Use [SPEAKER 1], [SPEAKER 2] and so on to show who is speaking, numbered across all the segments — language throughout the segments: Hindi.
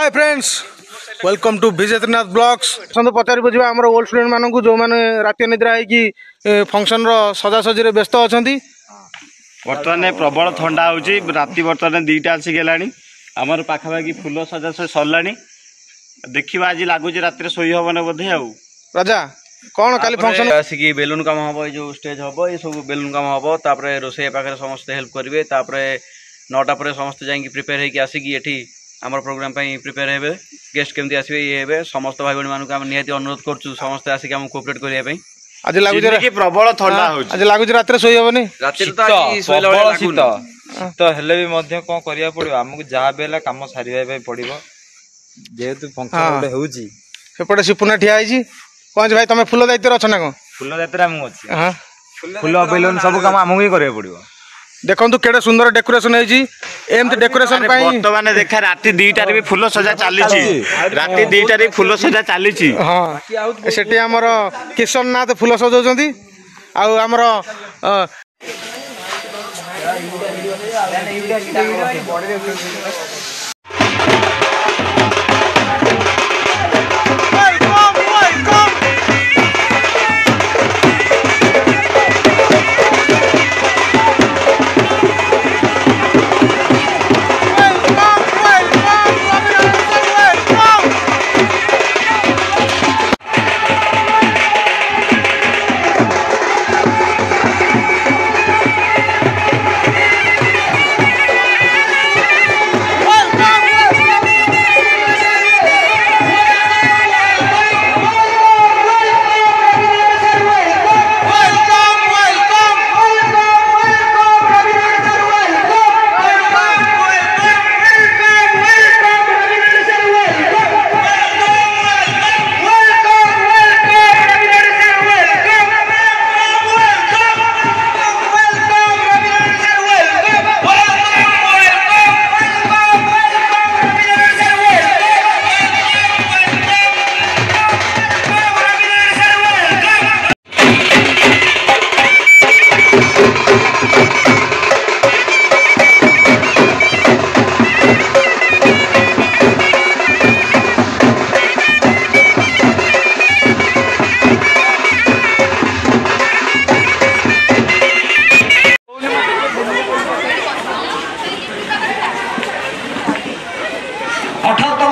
[SPEAKER 1] Hi friends welcome to Vijendranath blogs सन्द पचार बुझा आम ओल्ड स्टूडेंट मानक जो मैंने राति निद्रा है फंक्शन सजासजी व्यस्त अच्छा
[SPEAKER 2] बर्तमान प्रबल ठंडा होची राति बर्तमान 2टा आसिक आमर पाखापाखि फुल सजा सरला देखा आज लगुच रात शोई हेन बोधे आउ
[SPEAKER 1] राजा कौन काली फंक्शन
[SPEAKER 2] आसिक बेलून काम हम जो स्टेज हम ये सब बेलून काम हम तापर रोसे पाखे समस्त हेल्प करेंगे तापर 9टा पर समस्त जाकि प्रिपेयर होगी आसिक ये आमर प्रोग्राम प्रिपेयर हे गेस्ट केमती आसवे ये हे समस्त भाई भाई मानक निहाती अनुरोध करूँ समस्त आसिक आम कोऑपरेट करने
[SPEAKER 1] आज लगुच
[SPEAKER 2] प्रबल ठंडा
[SPEAKER 1] आज लगुच रात शोई हेनी
[SPEAKER 3] शीत हेले भी मध्य कौन करिया पड़ो आमको जहाँ भी है कम सारे पड़ो जेहेतु फंक्शन होउची
[SPEAKER 1] सेपटे सिपुना ठिया है कौन भाई तुम फुल दायित्व अच्छा ना कौन
[SPEAKER 3] फुल दायित्व अच्छी फुल बेलून सब काम आमको ही करिया पड़ो
[SPEAKER 1] देखो केड़े सुंदर डेकोरेशन एमती डेकोरेशन
[SPEAKER 2] बर्तमान देखा राति 2टार भी फुल सजा चली राति 2टार फुल सजा चली
[SPEAKER 1] हाँ सेठी आमर किशन नाथ फुल सजाउछंती आमर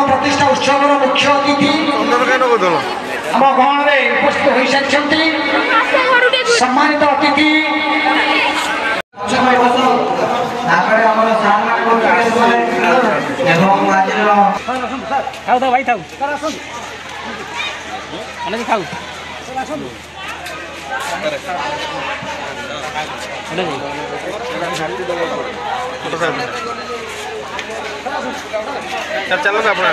[SPEAKER 4] प्रतिष्ठा उत्सव मुख्य अतिथि आम गाँव में उपस्थित हो सारी सम्मानित अतिथि
[SPEAKER 1] चलो अपना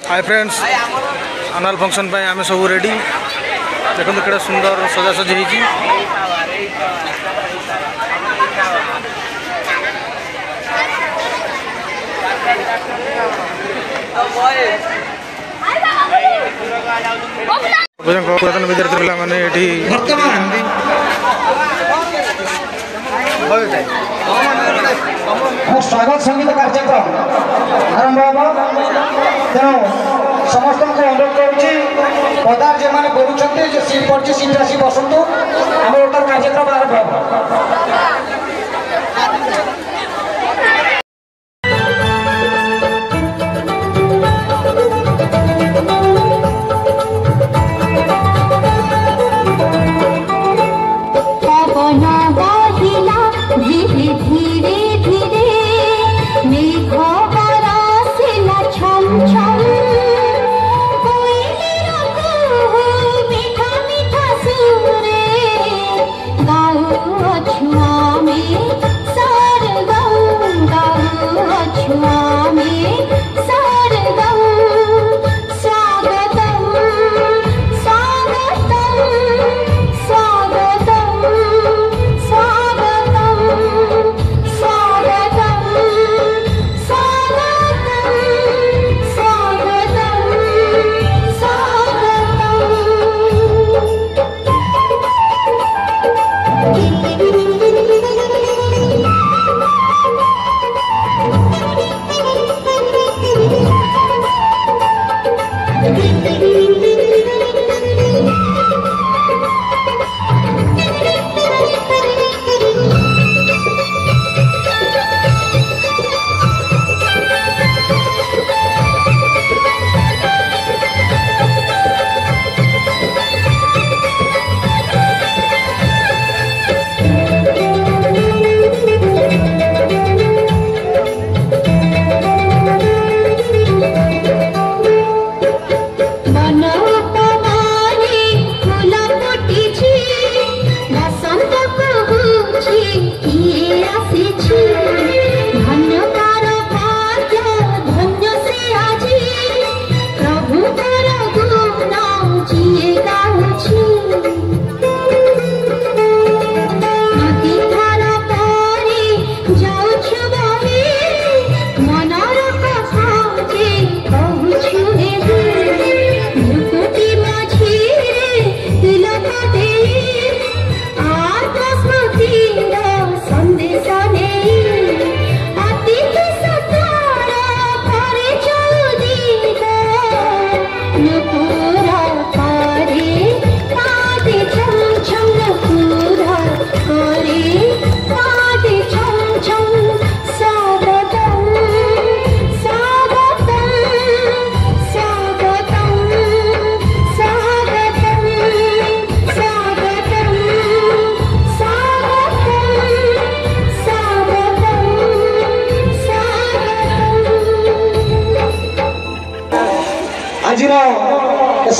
[SPEAKER 1] हाय फ्रेंड्स आनुअल फंक्शन आम सब रेडी देखो कि सुंदर सजासजी पुरातन विद्यार्थी पिला माने
[SPEAKER 4] स्वागत संगीत कार्यक्रम आरंभ हम तेणु समस्त अनुरोध करुच्ची पदार जो मैंने बोलुं सीट पड़ी सीट आसी बसतु आम गोटे कार्यक्रम आरंभ हम
[SPEAKER 5] छुआ में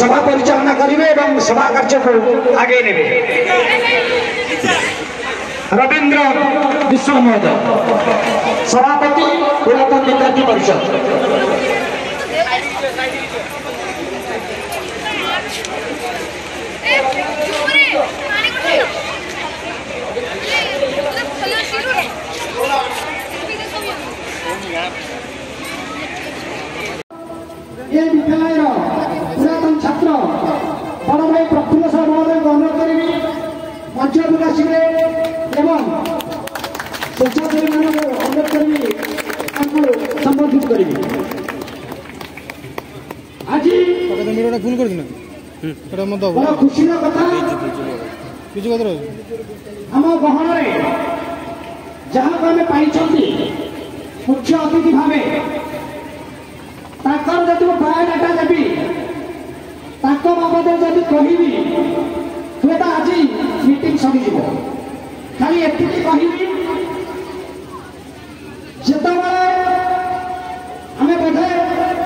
[SPEAKER 4] सभा परिचालना करेंगे एवं सभा कार्य को आगे नेबे। रवींद्र विश्व महोदय सभापति पुरातन विद्यार्थी परिषद। ये विद्यालय पुरातन छात्र बड़ भाई प्रफुल्ल साहब महोदय को अनुरोध करी मंच विकास एवं स्वेच्छासेवी मान अनुरोध करी संबोधित करी। आज
[SPEAKER 1] फुल कर
[SPEAKER 4] बड़ा खुशी कथा आम गहन जहाँ को आम पाई मुख्य अतिथि भाव ताकर जब बायोडाटा देवी बाबद जब कहबी हुए तो आज मीटिंग सरी खाली एति कहबी जिते आम बोधे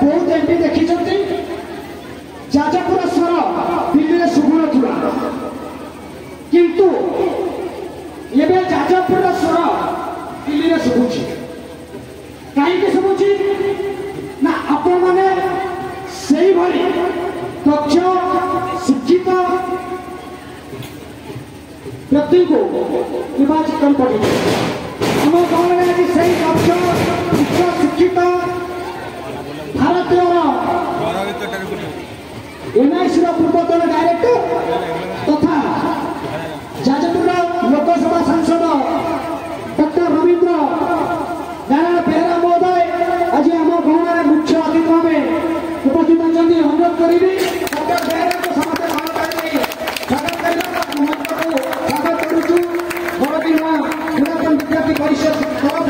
[SPEAKER 4] बहुत एमपी देखी जाजपुर स्वर दिल्ली में शुभु ना किंतु ये जाजपुर स्वर दिल्ली में शुभुची कहीं शुभुची ना आपण मैंने से भाई दक्ष शिक्षित व्यक्ति को निर्वाचित कर पड़े आम गाँव में आज से दक्ष शिक्षित भारतीय एनआईसी पूर्वतन डायरेक्टर तथा जाजपुर लोकसभा सांसद डॉक्टर रवींद्र नारायण बेहरा महोदय आज आम गाँव में मुख्य अतिथि भाव उपस्थित अच्छा अनुरोध करी डॉक्टर बेहरा को समस्त स्वागत करुचु बड़दिना पुरातन विद्यार्थी परिषद तरफ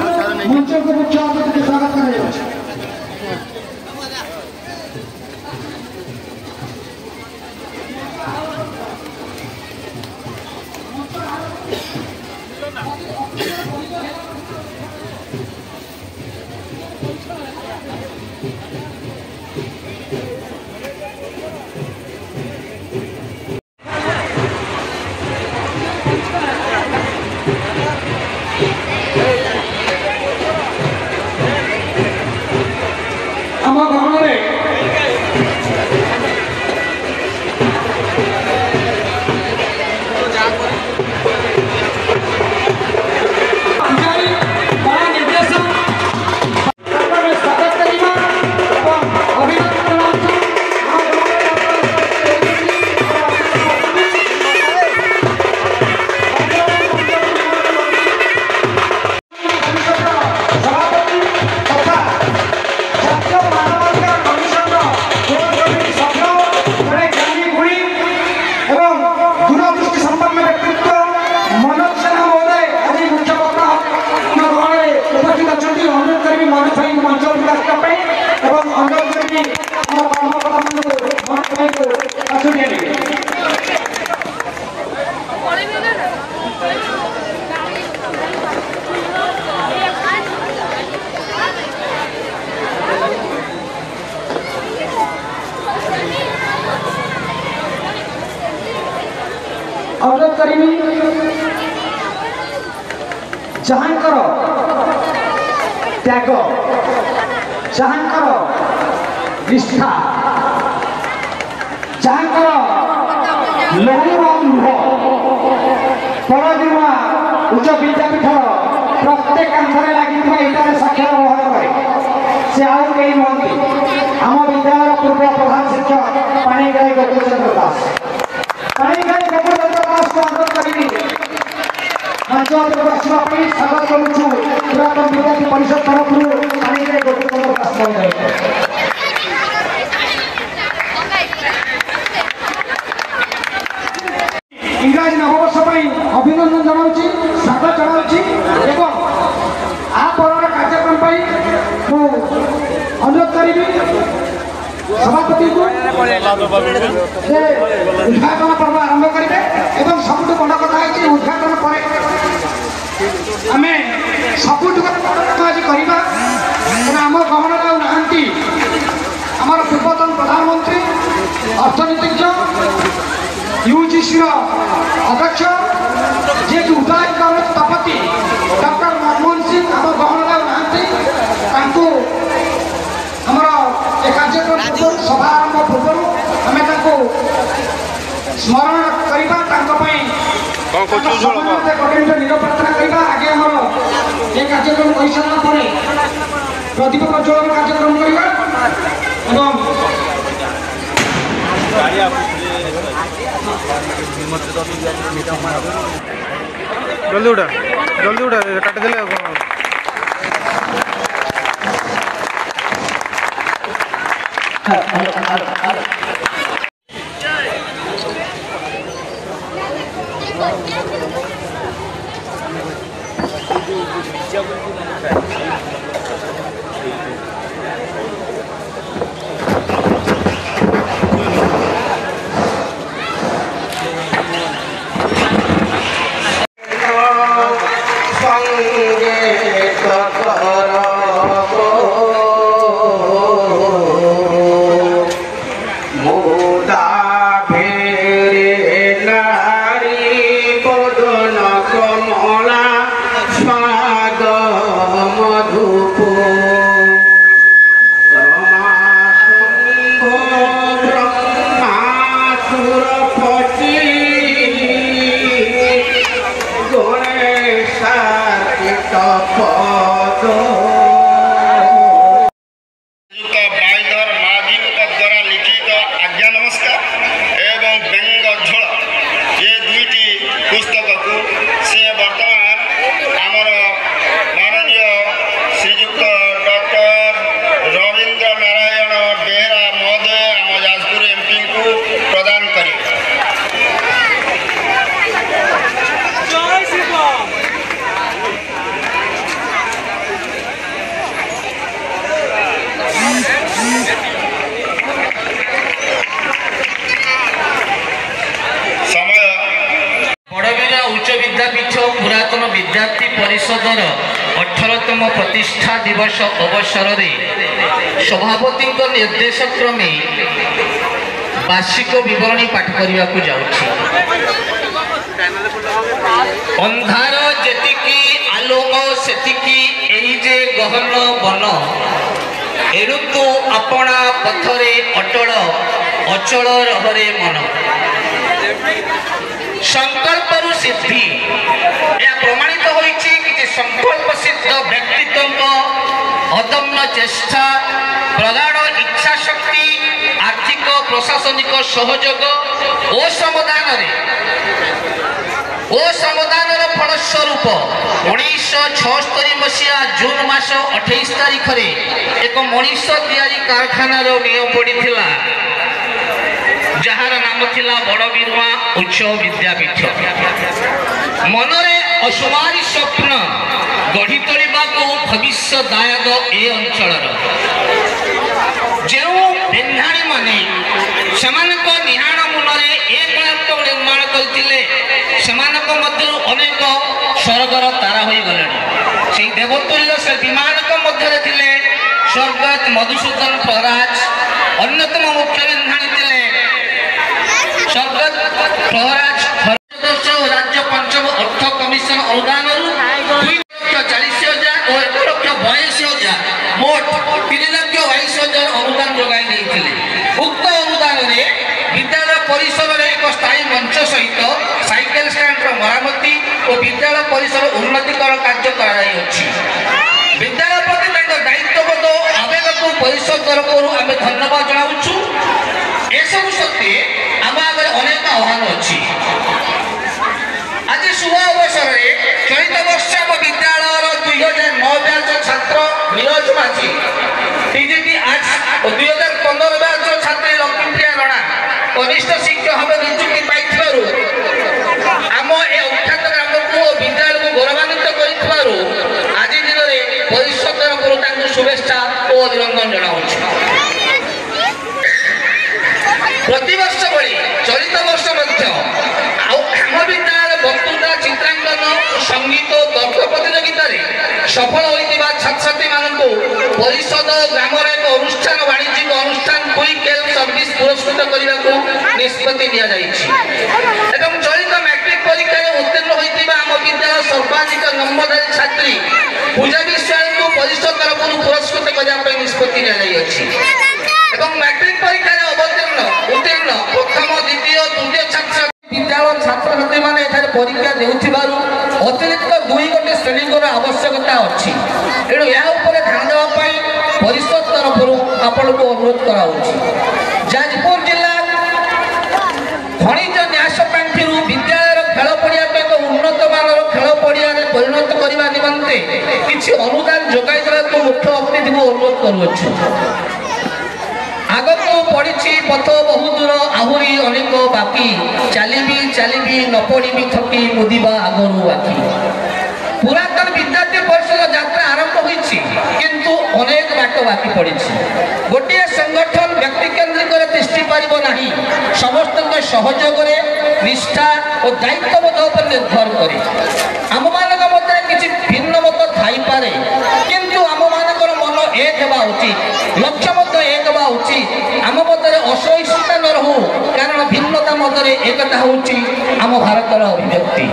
[SPEAKER 4] मंच को मुख्य अतिथि स्वागत कर अनुरोध करी जहांकर त्याग जहांकर निष्ठा जहांकर लहू लुह परदिना उच्च विद्यापीठ प्रत्येक कांथरे लगी इटार साक्षर बहन करे से आउ कई नुहति आम विद्यालय पूर्व प्रधान शिक्षक पाणीग्राही गोकुलचंद्र दास पाणीग्राही गोकुलचंद्र दास को अनुरोध करी मंच स्वागत करुचु पुरातन विद्यार्थी परिषद तरफ पाणीग्राही गोकुलचंद्र दास महोदय इंग्राजी नववर्ष अभिनंदन जनाऊँगी स्वागत जनाऊँगी एवं आपर कार्यक्रम अनुरोध करी सभापति को उद्घाटन पर्व आरंभ करेंगे एवं सबुठ बड़ कथा है उद्घाटन पर आम सबुठ आज करवा आम गहन ना आमर पूर्वतन प्रधानमंत्री ଅର୍ଥନୀତିଜ୍ଞ ୟୁଜିସିର ଅଧ୍ୟକ୍ଷ ଯିଏକି ଉଦୟଙ୍କର ସ୍ଥପତି ଡକ୍ଟର ମନମୋହନ ସିଂ ଆମ ଗହଣରେ ନାହାନ୍ତି, ତାଙ୍କୁ ଆମର ଏ କାର୍ଯ୍ୟକ୍ରମ ପୂର୍ବରୁ ସଭା ଆରମ୍ଭ ପୂର୍ବରୁ ଆମେ ତାଙ୍କୁ ସ୍ମରଣ କରିବା, ତାଙ୍କ ପାଇଁ ଗୋଟେ ନିର ପ୍ରାର୍ଥନା କରିବା। ଆଗେ ଆମର ଏ କାର୍ଯ୍ୟକ୍ରମ କରିସାରିଲା ପରେ ପ୍ରଦୀପ ପ୍ରଜ୍ୱଳନ କାର୍ଯ୍ୟକ୍ରମ କରିବା ଏବଂ
[SPEAKER 1] ଜଲ୍ଦି ଉଠା କାଟିଦେଲେ ଆଉ କ'ଣ।
[SPEAKER 5] पुरातन विद्यार्थी परिषदर 18तम प्रतिष्ठा दिवस अवसर में सभापति निर्देश क्रमे वार्षिक विवरणी पाठ करने को जाऊँगी। अंधार जेतिकी आलोक सेतिकी एई जे गहन बन एणु तो अपना पथरे अटल अचल रहे मन संकल्प सिद्धि यह प्रमाणित होइछि कि संकल्प सिद्ध व्यक्तित्व अदम्य चेष्टा प्रगाढ़ इच्छा शक्ति आर्थिक प्रशासनिक सहयोग ओ समाधान फलस्वरूप 1976 मसीहा जून मास 28 तारिख में एक मनीष तैयारी कारखानार नियम पड़ा जार नाम थिला बड़ बिरुआ उच्च विद्यापीठ मनरे असुमारी स्वप्न गढ़ी तोलिबाकू भविष्य दायक ए अंचलर जो बेन्धाणी माने सेमानक निहाण मुनरे एक निर्माण करथिले सेमानक मध्य अनेक स्वर्गर तारा होई गलेनी से देवतुल्य से विमानक मध्य थिले स्वर्गत मधुसूदन प्रहराज अन्यतम मुख्य बेन्धाणी थिले स्वर्गत प्रहराज राज्य पंचम अर्थ कमिशन अनुदान 2,40,000 और 1,82,000 मोट 3,22,000 अनुदान जोगाई उक्त अनुदान विद्यालय परिसर में एक स्थायी मंच सहित साइकेल स्टैंड मरामती और विद्यालय परिसर उन्नतिकरण कार्य विद्यालय प्रति दायित्वबोध आवेग को परिषद तरफ आम धन्यवाद जनाऊँ। एसबू सत्वे आम आगे अनेक आह्वान अच्छी आज शुभ अवसर में चलित वर्ष आम विद्यालय 2009 बैच छात्र नीरज माझी टीजीटी आर्ट्स और 2015 बैच छात्री लक्ष्मीप्रिया रणा कनिष्ठ शिक्षक भाव नियुक्ति पाई आम ए उठात ग्राम को विद्यालय को गौरवान्वित कर आज दिन में परिषद तरफ शुभेच्छा और अभिनंदन जनाऊँ। प्रतिवर्ष भली चलित वर्ष आम विद्यालय वक्तृता चित्रांकन संगीत और तर्क प्रतियोगिता सफल होता छात्र छात्री मान परिषद ग्राम एक अनुष्ठान वाणिज्यिक अनुष्ठान क्विक हेल्थ सर्विस पुरस्कृत करने को निष्पत्ति निया जाइछि एवं चलित मैट्रिक परीक्षा उत्तीर्ण होइतिबा आम विद्यालय सर्वाधिक नंबरधारी छात्री पूजा विषय को परिषद तरफ पुरस्कृत करने निष्पत्ति निया जाइछि एवं मैट्रिक परीक्षा उत्तीर्ण प्रथम द्वितीय तृतीय छात्र विद्यालय छात्र छात्री मैंने एठारे परीक्षा देउथिबारु अतिरिक्त 2 गोटे श्रेणी आवश्यकता अच्छी एणु या ऊपर ध्यान देवाई परिषद तरफ आपण को अनुरोध कराउछि जाजपुर जिला खनिज न्यास पांठि विद्यालय खेल पड़िया एक उन्नत मानर खेल पड़िया परिणत करने निमंते किसी अनुदान जोगाई देवा मुख्य अतिथि को अनुरोध करुछु आग को पड़ी पथ बहु दूर आहरी अनेक बाकी चली न पड़ी थकी मुदिबा आगरू आखि पुरातन विद्यार्थी परिषद यात्रा आरंभ होइछि किंतु अनेक बाट बाकी पड़ी गोटे संगठन व्यक्ति केन्द्रिक दृष्टि पारिब नाही समस्त सहयोग निष्ठा और दायित्वबोध पर निर्भर करे आम मान मध्य किसी भिन्न मत थाई पारे किंतु आम मान मन एक हेबा उचित लक्ष्य मत एक हेबा उचित आम मध्य असहिष्णुता न रहू कारण भिन्नता मध्य एकता होउछि आम भारतर अभिव्यक्ति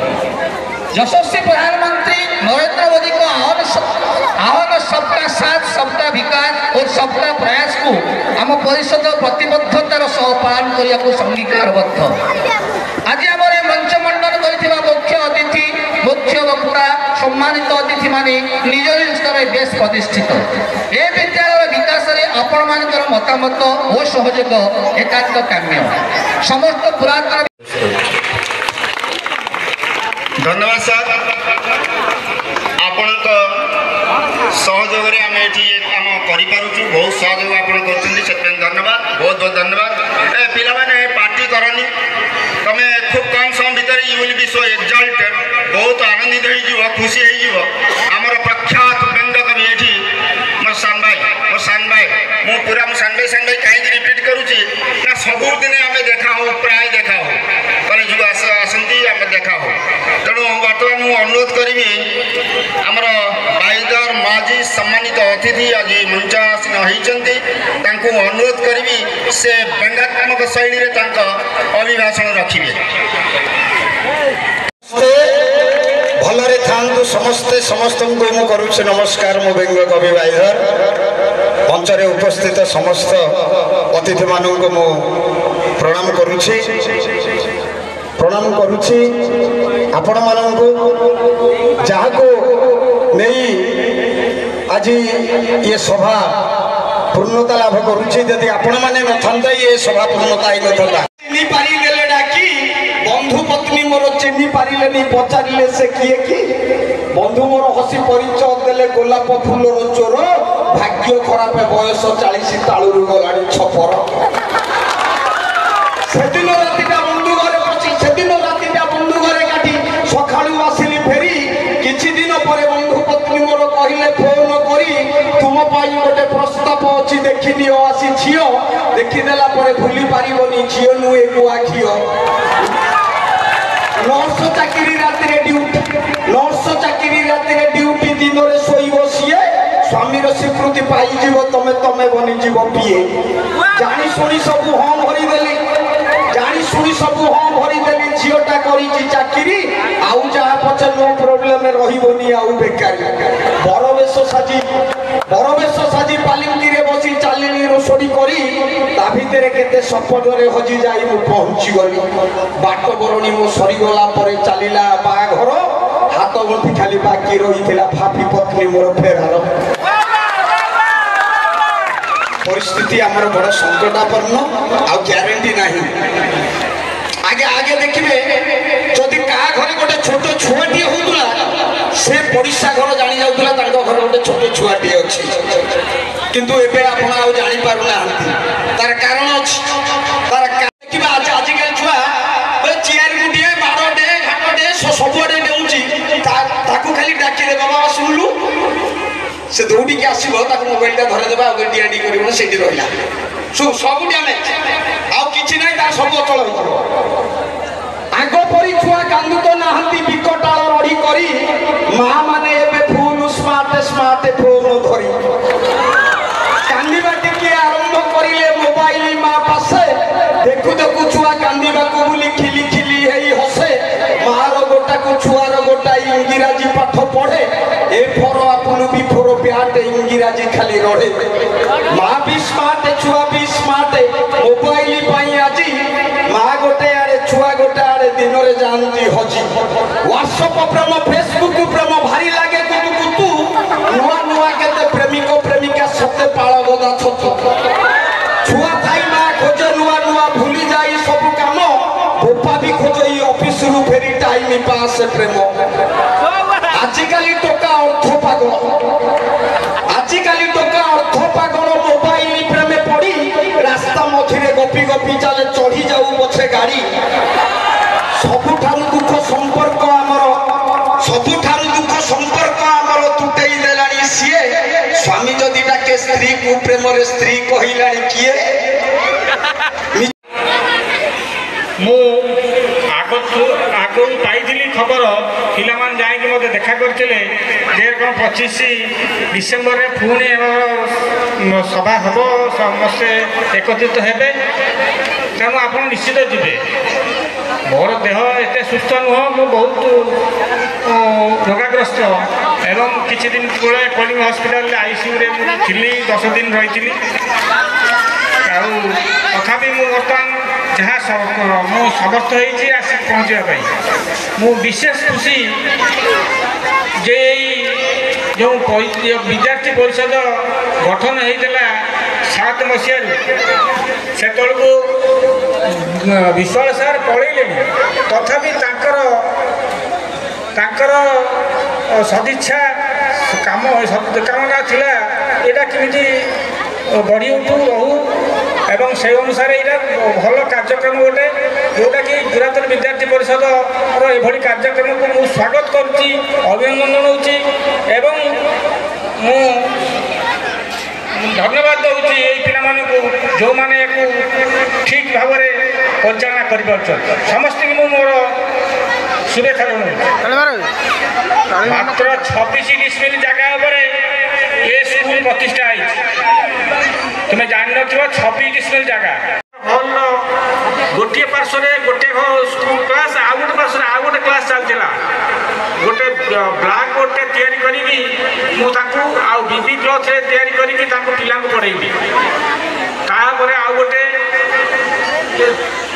[SPEAKER 5] यशस्वी प्रधानमंत्री नरेंद्र मोदी को आह्वान सबका साथ सबका विकास और सबका प्रयास को आम परिषद प्रतिबद्धतार सह पालन करने को अंगीकारबद्ध आज आम मंच मंडन कर मुख्य अतिथि मुख्य वक्ता सम्मानित अतिथि माने निज निज स्तर बेस प्रतिष्ठित ए विद्यालय विकास में आपण मान मतामत और सहयोग एकांत काम्य समस्त पुरातन
[SPEAKER 6] धन्यवाद सर आपण सहयोग आम ये काम करूँ बहुत सहयोग आप धन्यवाद बहुत बहुत धन्यवाद ए पिला माने पार्टी करनी तमें खूब कम समय भितर यू विल बी सो एक्साल्ट बहुत आनंदित हो खुशी होमर प्रख्यात व्यंग कवि ये मोर सान भाई मु पूरा मो सान भाई कहीं रिपीट करुच्ची ना सबुदिन आम देखा हो प्राय देखा हो कॉलेज को आसती आम देखा हो तेणु बर्तमान मुझे अनुरोध करी आमर बाईदर माजी सम्मानित अतिथि आज मंचासीन होती अनुरोध करी से व्यंगात्मक शैली अभिभाषण रखिए
[SPEAKER 7] भलरे थांतु समस्ते समस्त को करुचे नमस्कार मो व्यंग कवि बाईधर मंचरे उपस्थित समस्त अतिथि मानू मु प्रणाम करुछि आपण मानू जहाँ को नहीं आज ये सभा पूर्णता लाभ करुछि यदि आपण माने न थांता ये सभा पूर्णता आई न थांता चिन्ही पारी देले डाकी बंधु पत्नी मोर चिन्ही पारिले नहीं पचारिले से किए की बंधु मोर हसी परिचय देले गोलाप फूलर चोर भाग्य खराब बयस 40 तालुरु गलाणी छपर सेदिन रातिटा बंधु घरे पछि सेदिन रातिटा बंधु घरे काटी सखाळु आसिली फेरी किछि दिन परे बंधु पत्नी मोर कहिले फोन करी तुम पाई गोटे प्रस्ताव अछि देखि दियो आसी झियो देखि देला परे भूली पारिबनी झियो नु एकु आखियो नर्स चाकरी राति ड्यूटी दिन में शोब सी स्वामीर स्वीकृति पाई तमें तमें बनीजीव पीए जानी शुणी सब हाँ भरीदेली झीटा कर चाकरी आउ जहाँ पचे नो प्रोब्लेम रही आउ बेकारी बरवेश साजी पालिंकी बसी चलनी रोषड़ी करी भितर केते सपदरे हजि जाई मु पहुंची गली बाट बरणी मो सरीगला परे चलीला बाघर हाथ गंठी खाली बाकी रही भाभी पत्नी मोर फेरार परिस्थिति आमर बड़ संकटापन्न आ ग्यारंटी नहीं आगे आगे देखिए जदि का घरे गोटे छोट छुआटी होउला से पड़िशा घर जानी जाउला तार घर गोटे छोट छुआटी अछि किंतु एबे आपण आ जानि पारु ना तार कारण अछि तार देखिबा आजिकल छुआ चेयर गुटिए बारोडे घाटोडे सबुआडे देउची ताकू खाली डाकी दे बाबा सुनलु से दौड़ी के आसीबो ताकू मोबाइल ता धरे देबा ओके डीआडी करिवो सेठी रहिला सब डैमेज आ किछि नै तार सब अचल होइतो आगो परी छुआ कांदु तो नाहंती बिकटाळ रडी करी मां माने एबे फुल स्मार्ट फोन धरी कांदीबा टिके आरंभ करिले मोबाइल मां पासे ଦିନରେ ଯାଆନ୍ତି ହଜି। ହ୍ୱାଟ୍ସଆପ ପ୍ରେମ ଫେସବୁକ ପ୍ରେମ ଭାରି ଲାଗେ କୁତୁ କୁତୁ। ନୂଆ ନୂଆ କେତେ ପ୍ରେମିକ ପ୍ରେମିକା ସତେ ପାଳ ଗଦା ଛତୁ। ଛୁଆ ଥାଇ ମା ଖୋଜେ ନୂଆ ନୂଆ ଭୁଲି ଯାଇ ସବୁ କାମ। ବୋପା ବି ଖୋଜେ ଏଇ ଅଫିସରୁ ଫେରି ଟାଇମ ପାସେ ପ୍ରେମ। ଆଜିକାଲି ଟଙ୍କା ଅର୍ଥ ପାଗଳ। ଆଜିକାଲି ଟଙ୍କା ଅର୍ଥ ପାଗଳ ମୋବାଇଲ ପ୍ରେମେ ପଡି। ରାସ୍ତା ମଝିରେ ଗପି ଗପି ଚାଲେ ଚଢି ଯାଉ ପଛେ ଗାଡି। ସବୁଠାରୁ ଦୁଃଖ ସମ୍ପର୍କ ଆମର ସବୁଠାରୁ ଦୁଃଖ ସମ୍ପର୍କ ଆମର ତୁଟେଇ ଦେଲାଣି ସିଏ। ସ୍ୱାମୀ ଯଦି ଡାକେ ସ୍ତ୍ରୀକୁ ପ୍ରେମରେ ସ୍ତ୍ରୀ କହିଲାଣି କିଏ।
[SPEAKER 8] ମୁଁ ଆଗରୁ ପାଇଥିଲି ଖବର ପିଲାମାନେ ଯାଇକି ମୋତେ ଦେଖା କରିଥିଲେ ଯେ କ'ଣ 25 ଡିସେମ୍ବରରେ ପୁଣି ସଭା ହେବ, ସମସ୍ତେ ଏକତ୍ରିତ ହେବେ, ତେଣୁ ଆପଣ ନିଶ୍ଚିତ ଯିବେ। ମୋର ଦେହ ଏତେ ସୁସ୍ଥ ନୁହଁ, ମୁଁ ବହୁତ ରୋଗାଗ୍ରସ୍ତ ଏବଂ କିଛି ଦିନ ତଳେ କଳିଙ୍ଗ ହସ୍ପିଟାଲରେ ICUରେ ମୁଁ ଥିଲି, 10 ଦିନ ରହିଥିଲି। ଆଉ ତଥାପି ମୁଁ ବର୍ତ୍ତମାନ ଯାହା ମୁଁ ସମର୍ଥ ହେଇଛି ଆସିକି ପହଞ୍ଚିବା ପାଇଁ। ମୁଁ ବିଶେଷ ଖୁସି ଯେ ଯେଉଁ ବିଦ୍ୟାର୍ଥୀ ପରିଷଦ ଗଠନ ହେଇଥିଲା 7 ମସିହାରୁ, ସେତେବେଳକୁ ବିଶ୍ୱାଳ ସାର୍ ପଳେଇଲେଣି, ତଥାପି ତାଙ୍କର ସଦିଚ୍ଛା କାମନା ଥିଲା ଏଇଟା କେମିତି ବଢ଼ି ଉଠୁ ରହୁ। ଏବଂ সেই ଅନୁସାରେ ଏଇଟା ଭଲ କାର୍ଯ୍ୟକ୍ରମ ଗୋଟେ, ଯେଉଁଟାକି ପୁରାତନ ବିଦ୍ୟାର୍ଥୀ ପରିଷଦର ଏଭଳି କାର୍ଯ୍ୟକ୍ରମକୁ ମୁଁ ସ୍ୱାଗତ କରୁଛି, ଅଭିନନ୍ଦନ ଦେଉଛି ଏବଂ ମୁଁ ଧନ୍ୟବାଦ ଦେଉଛି ଏଇ ପିଲାମାନଙ୍କୁ ଯେଉଁମାନେ ୟାକୁ ଠିକ୍ ଭାବରେ ପରିଚାଳନା କରିପାରୁଛନ୍ତି। ସମସ୍ତଙ୍କୁ ମୁଁ ମୋର शुभेच्छा मात्र 26 डिस्मिल जगह ये स्कूल प्रतिष्ठा तुम्हें जान न 26 डिस्मिल जगह हॉल गोटे पार्श्व गोटे स्कूल क्लास आ गोटे पार्श्व आ गोटे क्लास चलता गोटे ब्लैक बोर्ड तैयारी करी बीबी क्लथ तैयारी करी पिला पढ़ेबी तापर आ गोटे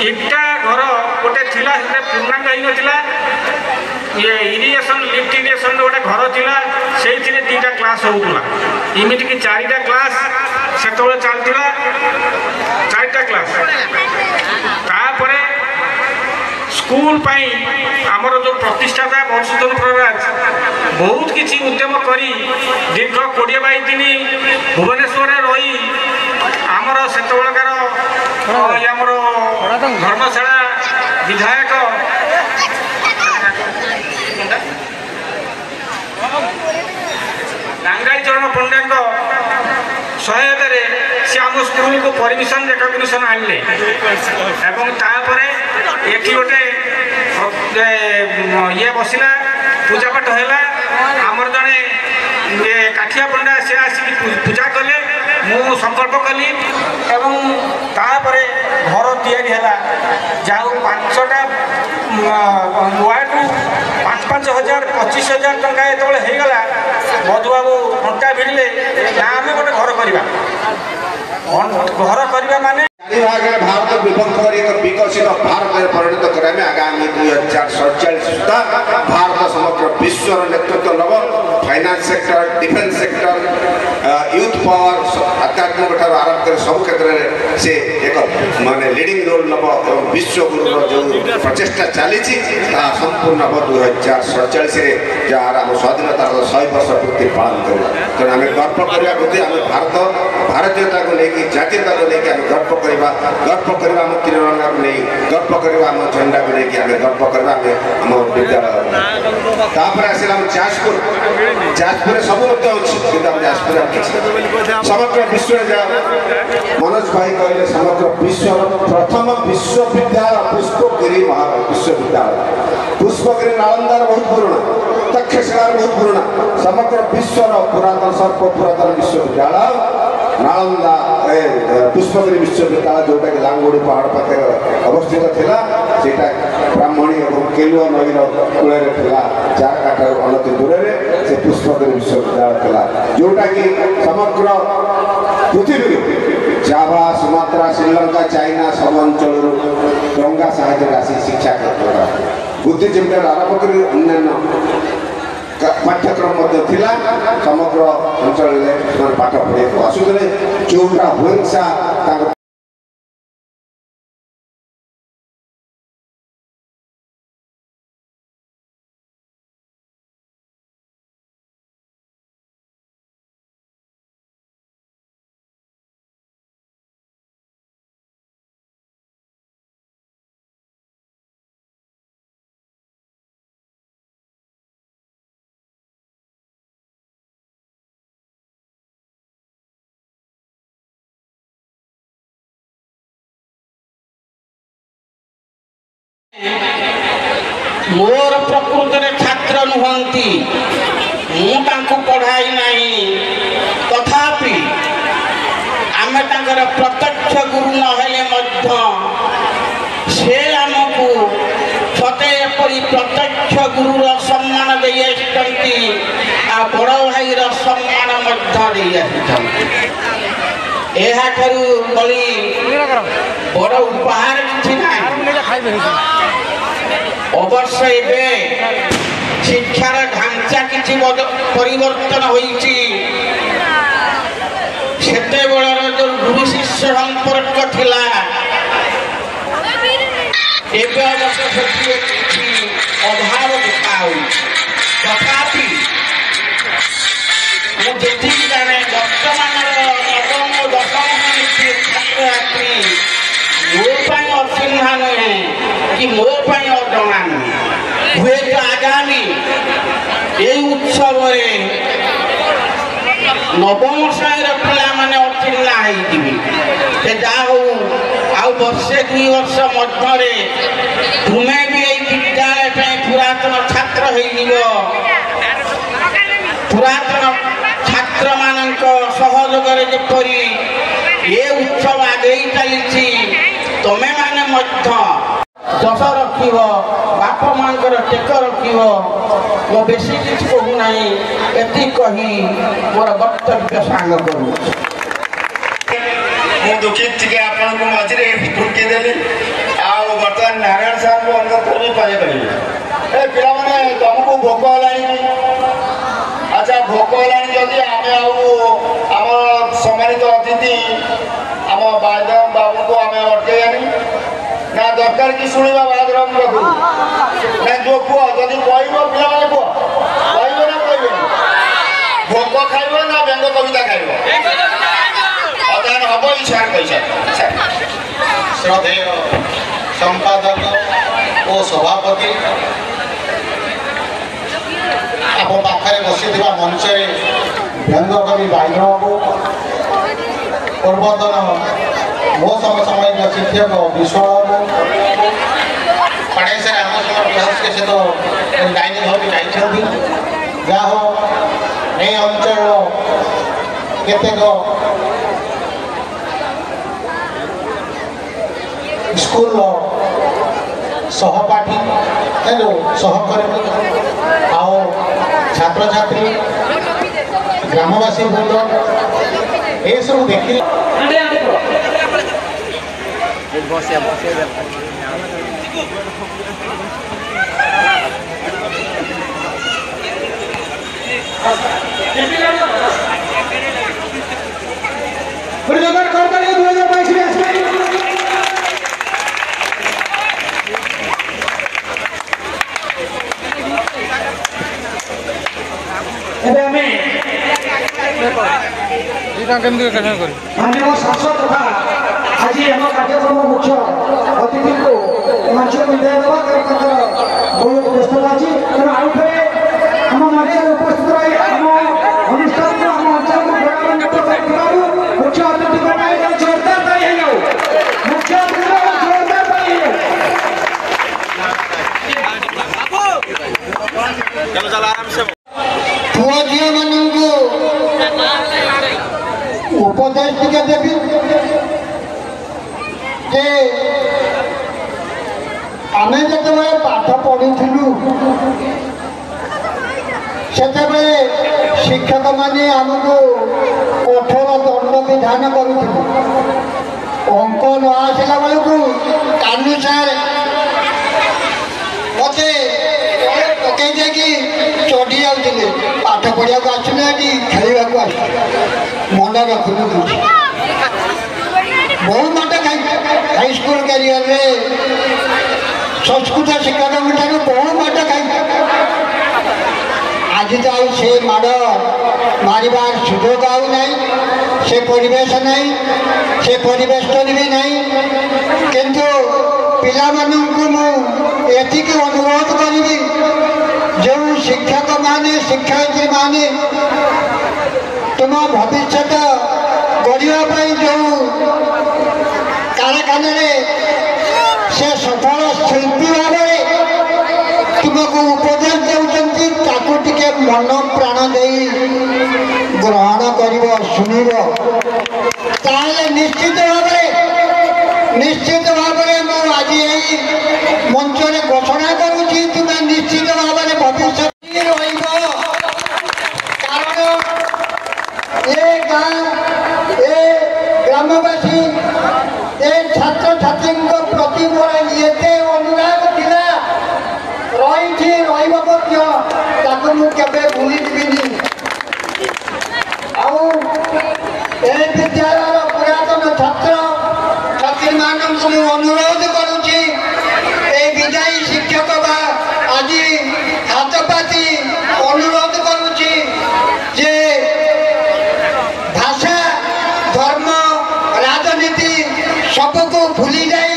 [SPEAKER 8] इटा घर गोटे थिला पूर्णांग हो नथिला ये इरिगेशन लिफ्ट इरिगेशन गोटे घर थिला से दीटा क्लास होउतला इमिति कि 4टा क्लास सेतबे चलतिला 4टा क्लास तापरे स्कूल पाई आमर जो प्रतिष्ठाता मधुसूदन प्रराज बहुत किसी उद्यम करी दीर्घ 20-22 दिन भुवनेश्वर रही आमर सेतबेलकार आमर धर्मशाला विधायक डांगाई चरण पंडा सहायता सी आम स्कूल को परमिशन रेकग्निशन आनले एवं तापरे एटी गोटे ये बसला पूजा पाठ है आमर जड़े काठिया पंडा से आसिक पूजा कले मु संकल्प कली एवं तापरे घर तैयारी है जाऊ 5टा वार्ड 5,000 25,000 टंका जो होगला मधुबाबू घंटा भिड़े ना आम गोटे घर करवा माने
[SPEAKER 6] भारत विभक्त विकसित भारत में परिणत कराने आगामी 2047 सुधा भारत समग्र विश्व नेतृत्व नब finance sector defence sector youth power आध्यात्मिक आरंभ कर सब क्षेत्र में से एक माने लीडिंग रोल नब विश्व गुरु जो प्रचेषा चली संपूर्ण नब 2047 जार आम स्वाधीनता 100 वर्ष पूर्ति पालन करवा तेणु आम गर्व करने आम भारत भारतीयता को लेकिन जातीयता को लेकिन आम गर्व करवा आम तिरंगा को नहीं गर्व करवा आम झंडा को लेकिन आम गर्व करवा आम विद्यालय आसला जाजपुर सब जाजपुर समग्र विश्व मनोज भाई कहले समग्र विश्व प्रथम विश्वविद्यालय पुष्पगिरी विश्वविद्यालय पुष्पगिरी नालंदार बहुत पुराना तक्षशिला बहुत पुराना समग्र विश्व पुरातन सर्व पुरातन विश्वविद्यालय नालंदा पुष्पगिरी विश्वविद्यालय जोटा कि लांगुड़ी पहाड़ पाखे अवस्थित थिला सेटा ब्राह्मणी और केलुआ नईर कूल चारकाठ अनति दूर से पुष्पगिरी विश्वविद्यालय थिला जोटा कि समग्र पृथ्वी जावा सुमात्रा श्रीलंका चाइना सब अंचल
[SPEAKER 9] टंका सहायता राशि शिक्षा बुद्धिजीवी आरंभ कर अन्य पाठ्यक्रम समग्र अंचल पाठ पढ़ा आसुले जोटा हिंसा
[SPEAKER 5] मोर प्रकृत छात्र नुहंती मु पढ़ाई नहीं तथापि आम प्रत्यक्ष गुरु नहेले से आमको सते एपरी प्रत्यक्ष गुरुर सम्मान दे आ बड़ भाईर सम्मान बड़ी बड़ उपहार किसी अवश्य शिक्षार ढांचा किसी परिवर्तन होती जो गुरु शिष्य संपर्क थिला अभाव देखा तथापि मुझे जाने वर्तमान नवम दशम छात्र छात्री मोपाई अचिन्हा नुहे कि मोपाई अजणा नुहे हुए तो आगामी ये उत्सव नवम श्रेणी पिला माने अचिन्हा होइथिबे जा हो आ वर्षे 2 वर्ष मध्य तुम्हें भी ये विद्यालय पुरातन छात्र पुरातन छात्र मानक सहयोग जपरी ये उत्सव आगे चली तमें माने जस रख बाप मांकर टेक रख मो बेसी किसी कहूना ये कही मोर वक्तव्य सांग करूँ
[SPEAKER 6] दुखित टे आपन को मझे फुटकीदेली बर्तमान नारायण साहब को अनुरोध कर पारे पिला मैंने तुमको भोक है अच्छा भोक है जदि आम सम्मानित अतिथि आम बादम बाबू को आम अटकैनी ना दरकार कि शुणा बादरम रखू ना जो कह जदि कह पिला मैंने कह ना कह भोक खाइब ना व्यंग कविता खाइब अदान हम इच्छा कैसा
[SPEAKER 10] श्रद्धेय संपादक और सभापति आप पाखे बसी मंच व्यंग कवि बाइगण बाबू पूर्वतन मो समसामयिक शिक्षक विश्व बाबू पढ़े रामचंद्र बिहार के सहित डाइनिंग हल जाइछन्ति जा हो ए अंचल केतेक स्कूल सहपाठी जो सहकर्मी आओ छात्र छात्री ग्रामवासी वृंद ये सब देखिए
[SPEAKER 4] माननीय सांसद तथा आज आम कार्यक्रम मुख्य अतिथि को मंच विदाय देवा बहुत व्यस्तता अच्छी तेना आउ थे आम मंच उपस्थित रही आम अनुष्ठान को आम अंचल को मुख्य अतिथि जोरदार ताली है मुख्य अतिथि जोरदार ताली है पुआ झील मान उपदेश टिके देवी जे आमे जब पाठ पढ़ुलु से शिक्षक माने आमको कठोर दंड विधान करुले ଅଙ୍କ ନ ଆସିଲା ବେଳକୁ କାହ୍ନୁ ସାର୍ ମତେ ପକେଇ ଦେଇକି ଚଢ଼ି ଯାଉଥିଲେ ପାଠ ପଢ଼ିବାକୁ ଆସୁନି ଏଠି ଖେଳିବାକୁ ଆସୁ ମନେ ରଖୁନି କିଛି ବହୁ ମାଡ଼ ଖାଇ ହାଇସ୍କୁଲ କ୍ୟାରିୟରରେ ସଂସ୍କୃତ ଶିକ୍ଷକଙ୍କ ଠାରୁ ବହୁ ମାଡ଼ ଖାଇ ଆଜି ତ ଆଉ ସେ ମାଡ଼ ମାରିବାର ସୁଯୋଗ ଆଉ ନାହିଁ ସେ ପରିବେଶ ନାହିଁ ସେ ପରିବେଷ୍ଟନ ବି ନାହିଁ କିନ୍ତୁ ପିଲାମାନଙ୍କୁ ମୁଁ ଏତିକି ଅନୁରୋଧ କରିବି ଯେଉଁ ଶିକ୍ଷକମାନେ ଶିକ୍ଷୟିତ୍ରୀମାନେ ତୁମ ଭବିଷ୍ୟତ ଗଢ଼ିବା ପାଇଁ ଯେଉଁ କାରଖାନାରେ ସେ ସଫଳ ଶିଳ୍ପୀ ଭାବରେ ତୁମକୁ ଉପଦେଶ ଦେଉଛନ୍ତି ତାକୁ ଟିକେ ମନ ପ୍ରାଣ ଦେଇ ଗ୍ରହଣ କରିବ ଶୁଣିବ ତାହେଲେ ନିଶ୍ଚିତ ଭାବରେ ମୁଁ ଆଜି ଏହି ମଞ୍ଚରେ ଘୋଷଣା କରୁଛି ତୁମେ ନିଶ୍ଚିତ ଭାବରେ ଭବିଷ୍ୟତରେ ରହିବ କାରଣ ଏ ଗାଁ ଏ ଗ୍ରାମବାସୀ ଏ ଛାତ୍ରଛାତ୍ରୀଙ୍କ ପ୍ରତି ମୋର ଏତେ ଅନୁରାଗ ଥିଲା ରହିଛି ରହିବ ମଧ୍ୟ ତାକୁ ମୁଁ କେବେ ଭୁଲିଯିବିନି ଆଉ ଏ ବିଦ୍ୟାଳୟର ପୁରାତନ ଛାତ୍ରଛାତ୍ରୀମାନଙ୍କୁ ମୁଁ ଅନୁରୋଧ କରୁଛି এই বিদায়ী শিক্ষক বা আজি হাত পাতি অনুরোধ করুছি যে ভাষা ধর্ম রাজনীতি সবকু ভুলি যাই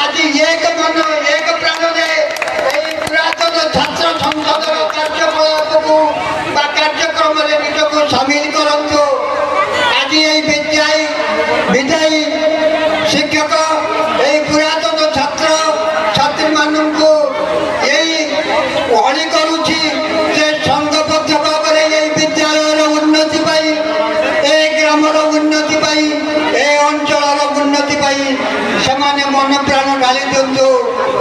[SPEAKER 4] আজি এক মন এক প্রাণরে এই পুরাতন ছাত্র সংসদর কার্যকলাপকু বা কার্যক্রমে নিজকে সামিল করন্তু আজি এই বিদায়ী শিক্ষক এই পুরাতন ছাত্র ছাত্রীମାନଙ୍କୁ এই ଅଳି କରୁଛି ଯେ ସଂଘବଦ୍ଧ ଭାବରେ এই ବିଦ୍ୟାଳୟର ଉନ୍ନତି ପାଇଁ ଏ ଗ୍ରାମର ଉନ୍ନତି ପାଇଁ ଏ ଅଞ୍ଚଳର ଉନ୍ନତି ପାଇଁ ସେମାନେ ମନ ପ୍ରାଣ ଢାଳି ଦିଅନ୍ତୁ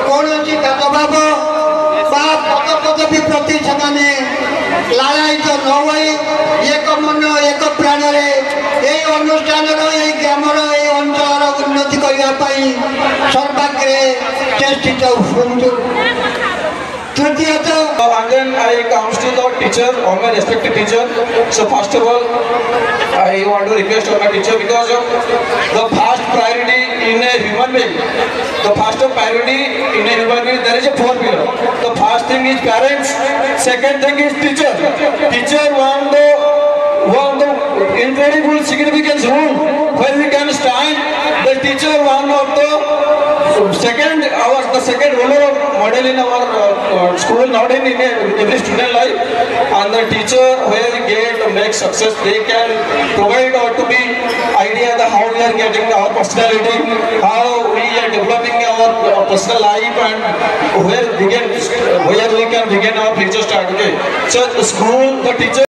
[SPEAKER 4] କୌଣସି ଭେଦଭାବ ବା ପଦପଦବୀ ପ୍ରତି ସେମାନେ ଲାଳାୟିତ ନ ହୋଇ ଏକ ମନ ଏକ ପ୍ରାଣରେ এই অনুষ্ঠাନର এই ଗ୍ରାମର এই ଅଞ୍ଚଳର ଉନ୍ନତି କରିବା ପାଇଁ ସର୍ବାଗ୍ରେ ଚେଷ୍ଟିତ ହୁଅନ୍ତୁ ତୃତୀୟତଃ
[SPEAKER 11] And then I comes to the teacher, all my respected teacher. So first of all, I want to request all my teacher because of the first priority in a human being. The first priority in a human being, there is a four pillar. The first thing is parents. Second thing is teacher. Teacher want the incredible significance role where we can stand. The teacher one of the second role of model in our school, not in every student life. And the teacher where we get to make success, they can provide or to be idea that how we are getting our personality, how we are developing our personal life, and where we can begin our future start. Okay, so the school, the teacher.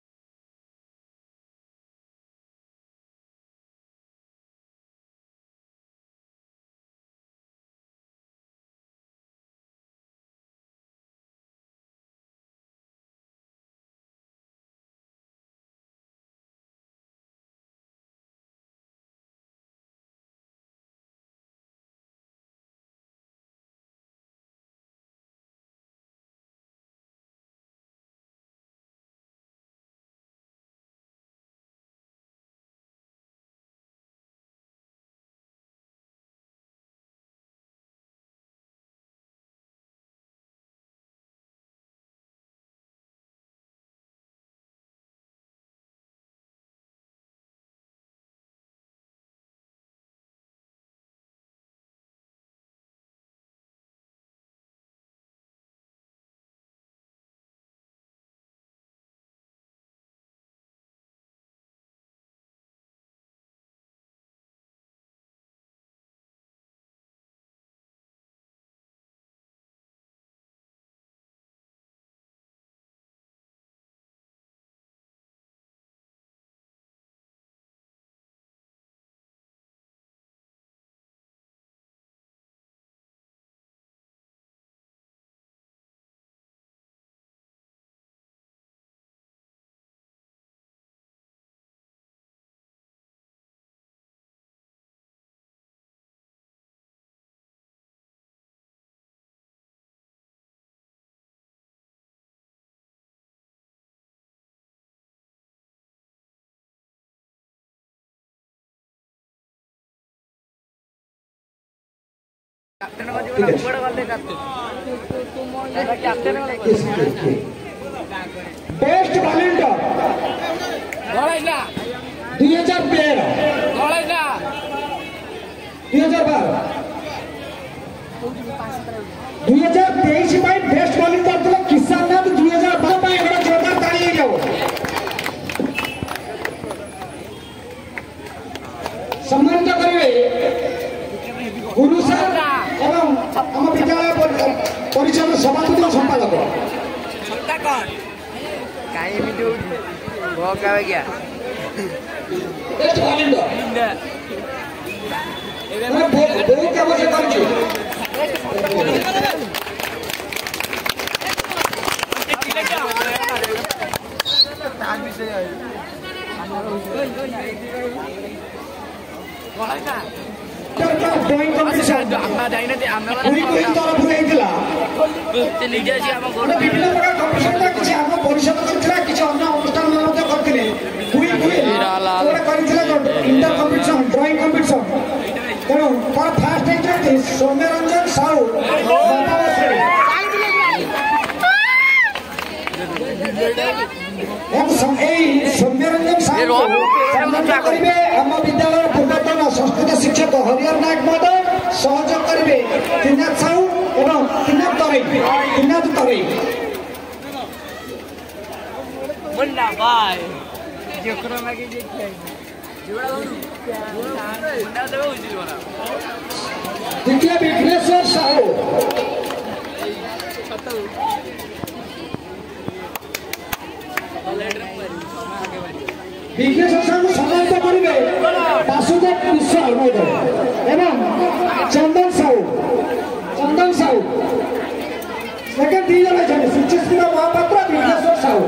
[SPEAKER 4] Best volunteer 2013 2023 best volunteer थे किसान नाथ 2012 जोरदार ताली जाओ सम्मानित करेंगे गुरु सर एवं आम विद्यालय परिषद सभापति और संपादक बेस्ट वॉलंटियर बहुत आवश्यक ड्रॉइंग कंपटीशन विभिन्न प्रकार कंपटीशन किसी आम परिषद किसी अन्य अनुष्ठान करते इंटर कंपटीशन ड्रॉइंग कंपटीशन तेणु तार फास्ट होती सौम्यरंजन साहू सौम्यरंजन साहू करेंगे आम विद्यालय पूर्वतन संस्कृत शिक्षक हरिहर नायक महोदय सहयोग करेंगे त्रिनाथ साहू एवं त्रिनाथ तरई द्वितीय विघ्नेश्वर साहू विघ्नेश्वर साहू सम्मानित करेंगे वासुदेव विश्वाल महोदय एवं चंदन साहू सेकेंड 2 जन अच्छे सुचिस्मिता महापात्र विघ्नेश्वर साहू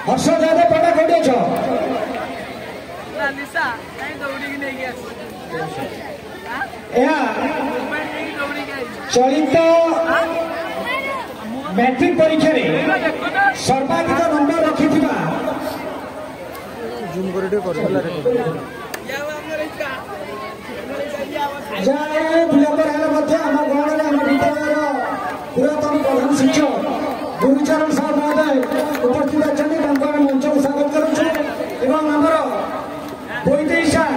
[SPEAKER 4] हर्ष यादव पटा कोटी चलित मैट्रिक परीक्षा सर्वाधिक नंबर रखि विलंब रहा आम गहन आम विद्यालय पुरातन प्रधान शिक्षक गुरुचरण साहब महोदय उपस्थित अच्छा मंच को स्वागत करुचु आमर बोईतेई सार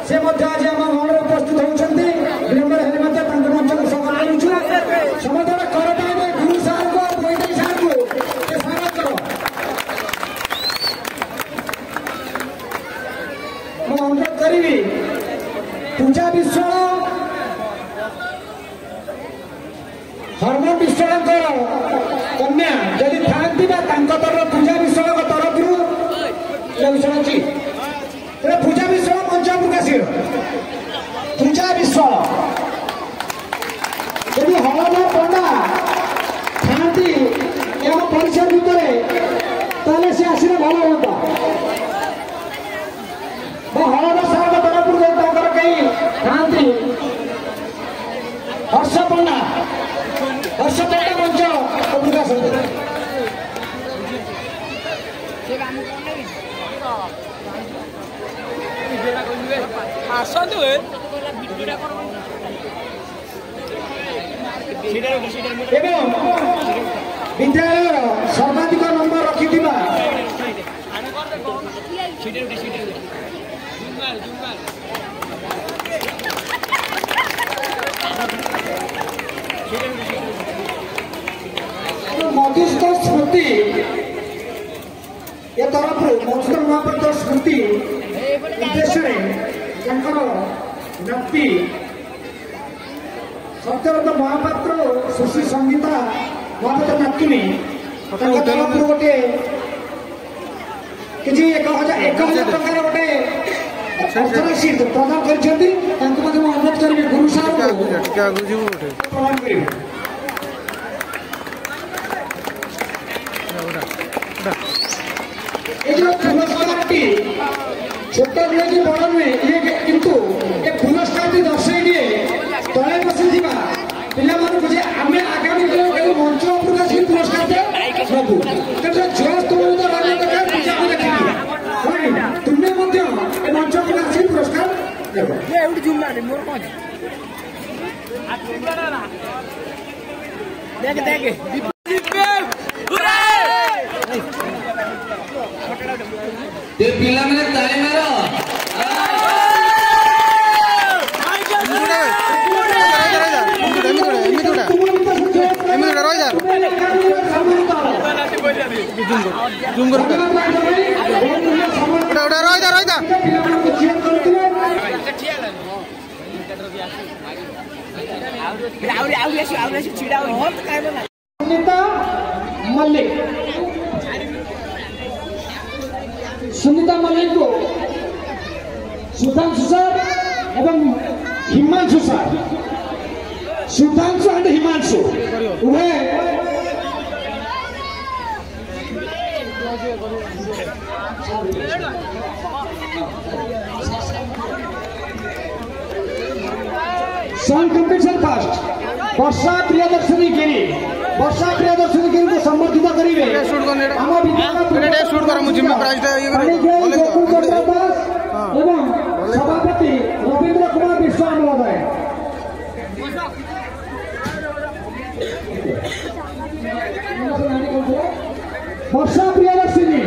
[SPEAKER 4] से आज आम गहन उपस्थित होती विलंब हेले मंच को स्वागत करुचु समस्त करता गुरु सार को बोईतेई सार को स्वागत करो मैं अनुरोध करी पूजा विश्वाल हरमन विश्वाल कन्या जदि था पूजा विश्वाल तरफ पूजा विश्वाल मंच प्रकाशी पूजा विश्वाल यदि हलधर पंडा था परिषद भितर ताले से आसने भल हाँ हलधर सार तरफ कहीं था हर्ष पंडा मंच प्रकाश विद्यालय सर्वाधिक नंबर रखि मधुसूदन स्मृति ये तरफ मधुसूदन महापात्र स्मृति उद्देश्य नाती सत्यव्रत महापात्र सुश्री संगीता महापात्र नातुणी तरफ गोटे किसी 1000 टकर गोटे अर्थराशि प्रदान कर अनुरोध करेंगे गुरु साहब प्रदान करेंगे छोट नुहे कि बड़ नुहे ये किंतु ये पुरस्कार दर्शाई दिए तले बसी पिला बुझे आम आगामी मंच प्रकाश पुरस्कार नबू जोश तुम पूजा को देखिए तुम्हें मंच प्रकाश पुरस्कार सुनीता मल्लिक को सुधांशु सर एवं हिमांशु सर, सुधांशु एंड हिमांशु उभय सॉन्ग कंपटीशन फर्स्ट वर्षा प्रियदर्शनी गिरी को संबर्धित करेंगे एवं सभापति रवींद्र कुमार विश्वास महोदय। वर्षा प्रियदर्शिनी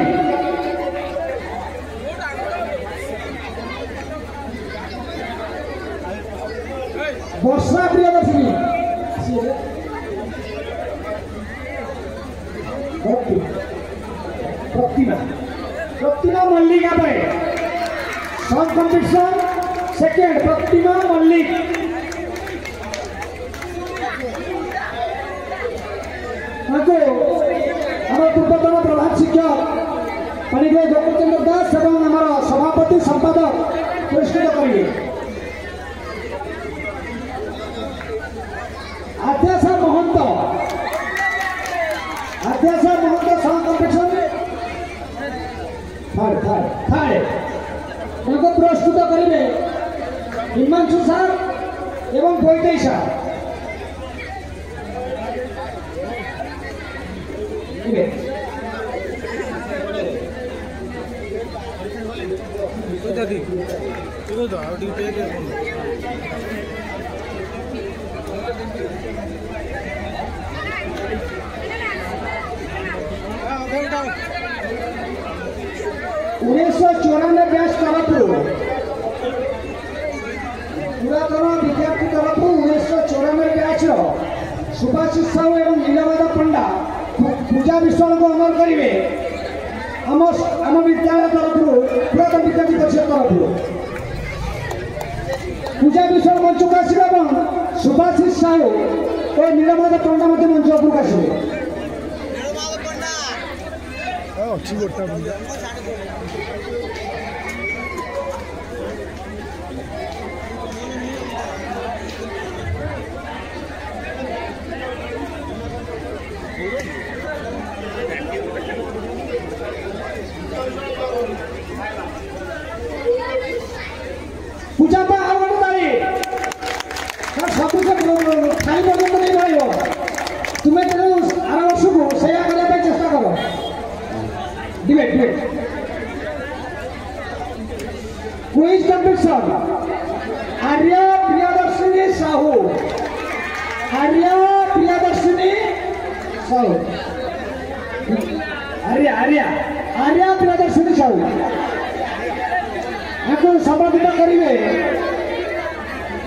[SPEAKER 4] प्रतिमा मल्लिका सॉन्ग कंपटीशन सेकेंड प्रतिमा मल्लिक। पूर्वतन प्रधान शिक्षक पाणिग्राही गोकुलचंद्र दास और सभापति संपादक पुरस्कृत करेंगे। आद्याशा महंत सॉन्ग कंपटीशन पुरस्कृत करेंगे हिमांशु सर एवं बैतई सर। बैच तरफ पुरातन विद्यार्थी तरफ 1994 बैच सुभाषिष साहू एवं नीलमाधव पंडा पूजा विश्वास को अमल करेंगे। आम विद्यालय तरफ पुरातन विद्यार्थी परिषद तरफ पूजा विश्वास मंच को आसवे और सुभाषिष साहू और नीलमाधव पंडा मंच उपरक आसवे। पूजा सब खाई पर्यटन नहीं रही तुम्हें तेरे आर वर्ष को सैया करने चेष्टा कर डिबेट क्विज कंपटीशन आर्य प्रियदर्शिनी साहू आर्य प्रियदर्शिनी साहू आपको संबोधित करेंगे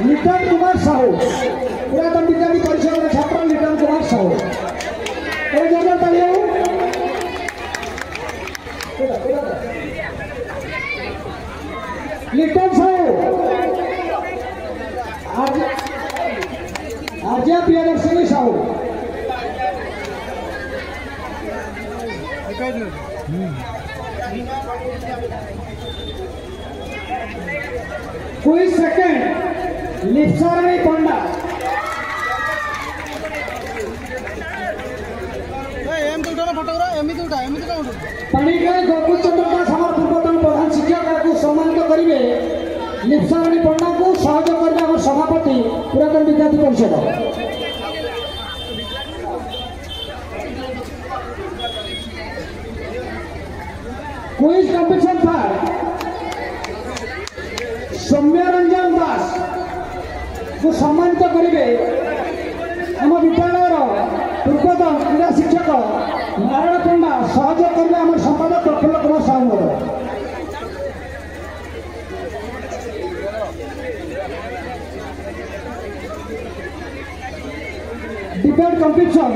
[SPEAKER 4] लिटन कुमार साहू पुरातन विद्यार्थी परिषद छात्र लिटन कुमार साहू। लिटन साहू आर्या प्रियदर्शिनी साहू कोई सेकंड लिप्साराणी पंडा पाणिग्राही गोकुलचंद्र दास पूर्वतन प्रधान शिक्षक को सम्मानित करेंगे। लिप्साराणी पंडा को सहयोग करेंगे आम सभापति पुरातन विद्यार्थी परिषद। क्विज कंपटीशन था सौम्य रंजन दास को सम्मानित करेंगे आम विद्यालय पूर्वतन क्रीड़ा शिक्षक नारायण पंडा सहयोग करेंगे आम संपादक प्रफुल्ल कुमार साहू। डिबेट कंपटीशन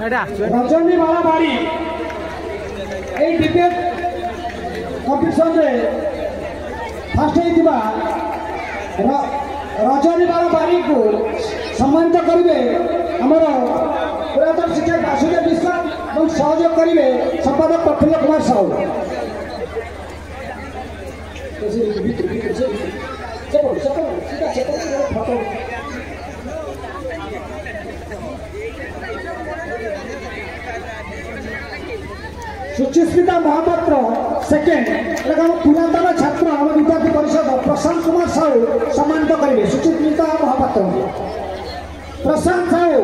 [SPEAKER 4] रजनी बाला बाड़ी ये डिबेट कंपटीशन रे फास्ट होइतिबा रजनी बाला बाड़ी को सम्मानित करेंगे आमर पुरातन शिक्षक वासुदेव विश्वास और सहयोग करेंगे संपादक प्रफुल्ल कुमार साहू। सुचिस्मिता महापात्र सेकेंड पुरातन छात्र आम विद्यार्थी परिषद प्रशांत कुमार साहू सम्मानित करेंगे। Suchismita Mahapatra Prashant Sahu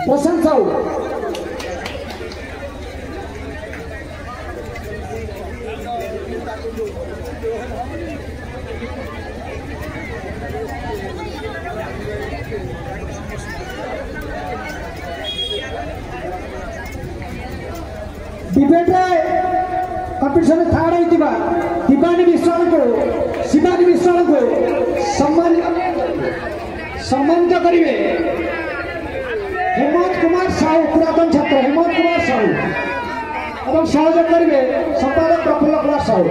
[SPEAKER 4] Prashant Sahu debate competition third होइतिबा दीपानी विश्वाल को शिवानी विश्वाल को सम्मानित करेंगे हेमंत कुमार साहू पुरातन छात्र हेमंत कुमार साहू और सहयोग करेंगे संपादक Prafulla Kumar Sahu.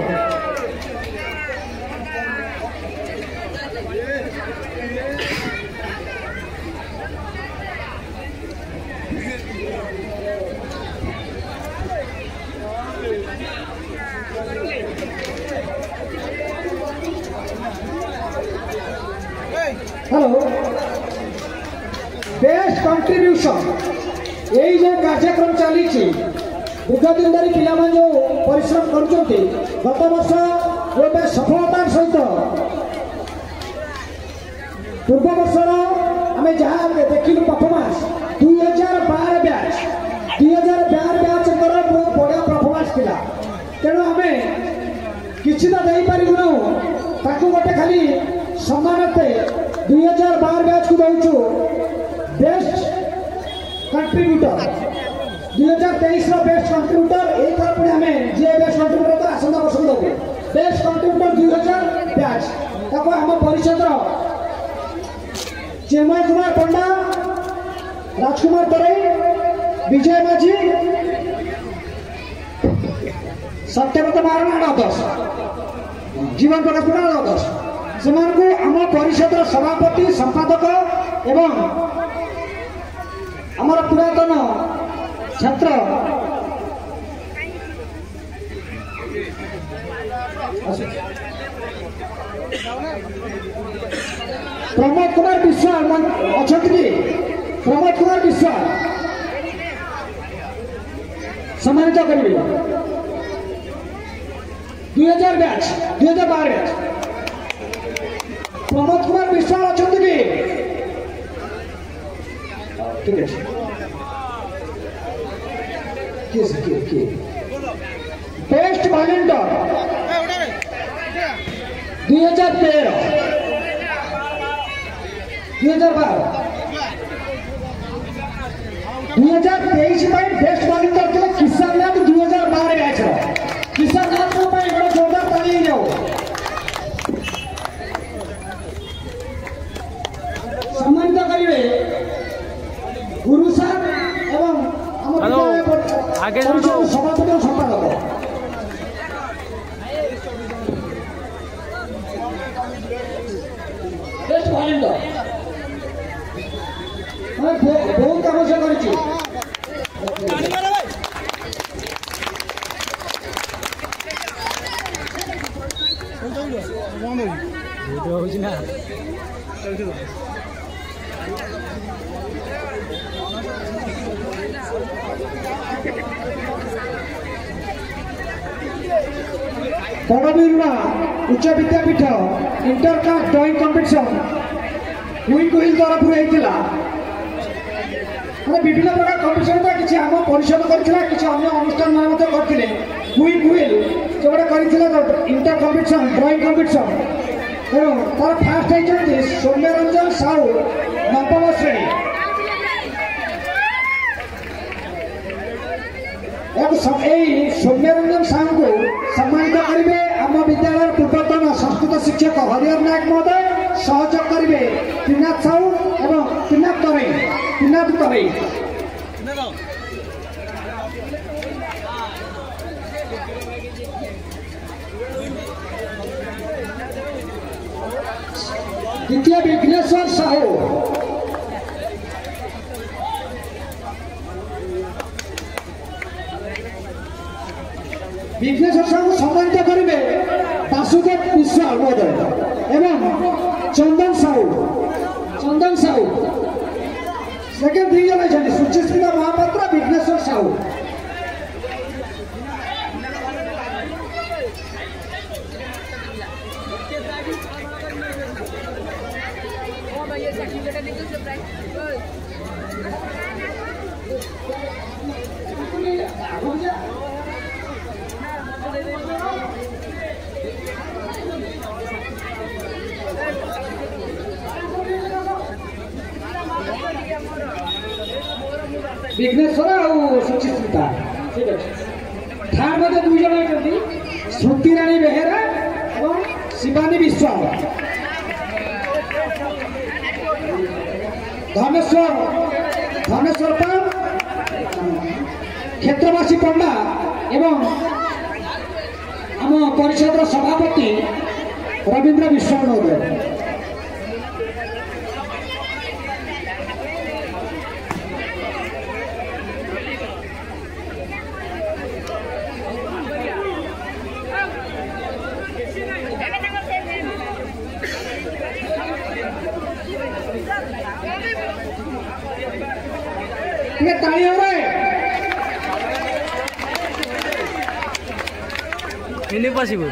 [SPEAKER 4] Hello best contribution यही जो कार्यक्रम चली दीर्घ दिन धरी पिला जो परिश्रम कर गत वर्ष गोटे सफलतार सहित पूर्व वर्षर आम जहाँ देखिलु परफॉर्मेंस 2012 बैच 2012 बैच बहुत बढ़िया परफॉर्मेंस थिला तेणु आम किसी तो देपारूँ ताकू गोटे खाली सम्मानते 2012 बैच को दौचु बेस्ट कंट्रीब्यूटर 2023 बेस्ट कंट्रीब्यूटर एक पुणी आम जी बेस्ट कंट्रीब्यूटर तो आसंता वर्ष को देव बेस्ट कंट्रीब्यूटर 2000 बैच ताको आम परिषद चिन्मय कुमार पंडा राजकुमार तराई विजय माझी सत्यव्रत महाराणा आदर्श जीवन प्रकाश पंडा आदर्श से आम परिषद सभापति संपादक एवं आमर पुरातन छात्र प्रमोद कुमार विश्वाल अच्छा प्रमोद कुमार विश्वाल सम्मानित करेंगे 2000 बैच 2012 बैच प्रमोद कुमार विश्वाल अच्छा ठीक है बेस्ट वॉलंटियर 2013 2012 2023 बेस्ट वॉलंटियर थे किसान नाथ 2012 बैच किसान नाथ बड़े जोरदार ताली जाओ सम्मानित करेंगे गुरु साहब एवं आगे सभापति और संपादक बेस्ट वॉलंटियर बहुत काम से कर बड़बीरुआ उच्च विद्यापीठ इंटर कास्ट ड्रॉइंग कंपटीशन कुइन तरफ होता विभिन्न प्रकार कम्पिटिशन किसी आम परिषद करता किसी अन्य अनुष्ठान करते कुइन जो गोटे इंटर कम्पिटिशन ड्रॉइंग कम्पिटिशन तेणु तार फास्ट होती सौम्यरंजन साहू नवम श्रेणी सौम्यरंजन साहू को सम्मानित करेंगे आम विद्यालय पूर्वतन संस्कृत शिक्षक हरिहर नायक महोदय सहयोग करेंगे त्रिनाथ साहू और त्रिनाथ तरई द्वितीय विघ्नेश्वर साहू विघ्नेश्वर साहू सम्मानित करेंगे वासुदेव विश्वाल महोदय एवं चंदन साहू सेकेंड 2 जन अच्छे सुचिस्मिता महापात्र विघ्नेश्वर साहू विघ्नेश्वर और सुचिस्मिता ठीक है थार्ड मध्य 2 जन अच्छे श्रुति राणी बेहेरा और शिवानी विश्वाल धनेश्वर पाल क्षेत्रवासी पंडा एवं आम परिषद सभापति रवींद्र विश्वाल महोदय ताली हो रहा है
[SPEAKER 1] impossible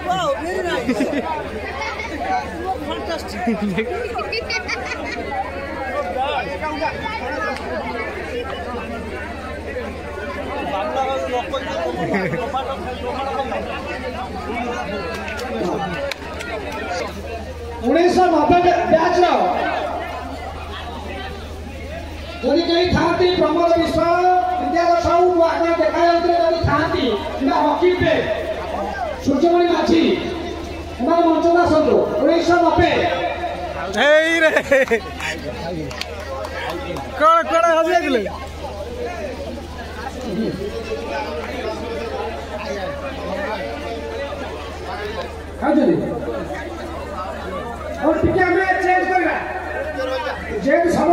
[SPEAKER 12] Wow, very nice. Fantastic.
[SPEAKER 4] उन्नीस बैच যদি কেউ থাকতি প্রমোদ বিশ্বাল বিদ্যাধর সাহু আগে দেখা যাচ্ছে যদি থাকতি কিংবা হকিতে সূর্যমণি মাঝি এবার মঞ্চক আসন্তু 1990
[SPEAKER 1] এই রে কোন কোন হাসি দিলে
[SPEAKER 4] হাজরি और टिके हमें चेंज करना जेब सब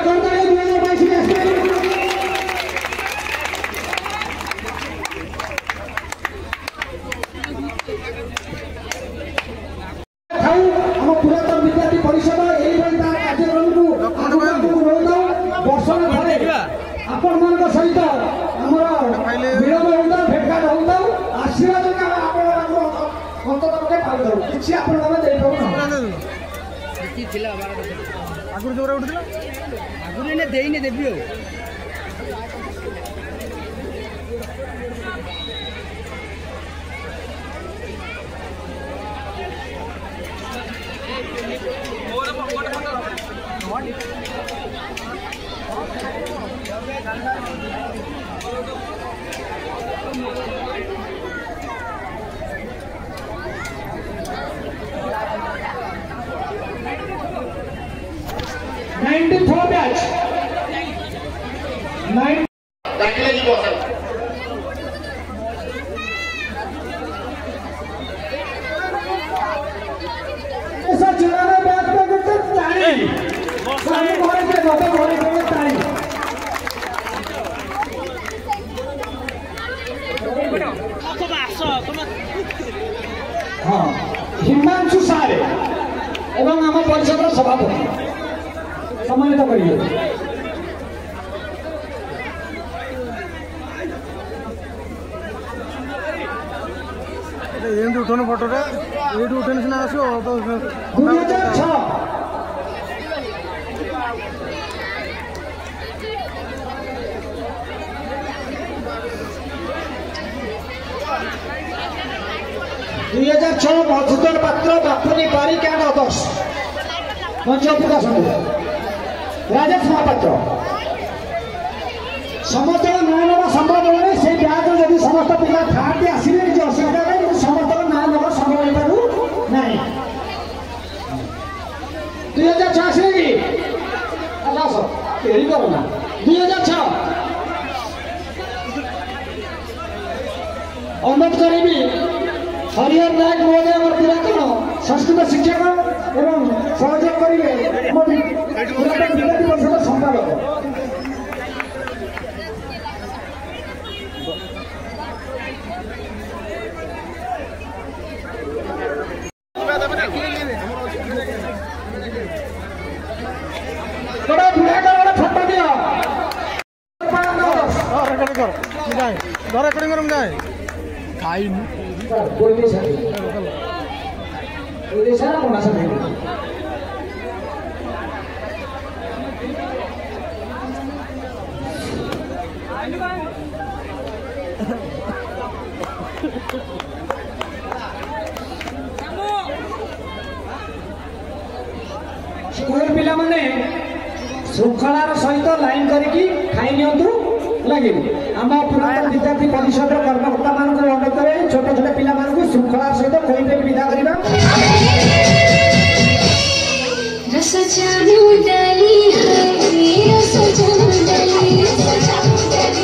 [SPEAKER 4] करता है 2022 में पुरातन विद्यार्थी परिषद यही कार्यक्रम को वर्षन घरे आपण मान सहित विलम्ब होता भेटघाट होता आशीर्वाद अंतत किसी आपण
[SPEAKER 1] आगुरी जोर उठुला
[SPEAKER 12] आगुरी ने देई ने देबी हो
[SPEAKER 4] बैच 9
[SPEAKER 6] दाखिले जी बस
[SPEAKER 4] ऐसा चुनाव बैच में करते ताली सारे घरे के बाबा घरे के ताली हां हिमांशु सारे सम्मानित करिए।
[SPEAKER 1] एमती उठौन फटोटा ये उठेन सीना आसो तो
[SPEAKER 4] 2006 2006 मधुसूदन पात्र बापुनी बारिक एंड अदर्स मंच प्रकाश राजेश महापात्र समस्त नाँ नवा संभव होने से ब्याज जब समस्त पिला थार्टी आसवे किसी असुविधा नहीं कि समस्त नाँ नवा संभव हो पारू नहीं 2006 आसवे कि आस केरी करो ना 2006 अनुरोध करी हरिहर नायक महोदय पुरातन संस्कृत शिक्षक एवं सहयोग करेंगे पुरातन विद्यार्थी परिषद संपादक फोटो दिया स्कूल पिला माने श्रृंखलार सहित लाइन करके खाई नियंतु लगे आम पुरातन विद्यार्थी परिषद कर्मकर्ता मान अनुरोध करे छोट छोट पिला मान श्रृंखलार सहित कोई भी विदा करबा
[SPEAKER 13] रस जानू डाली है रस जानू डाली रस जानू डाली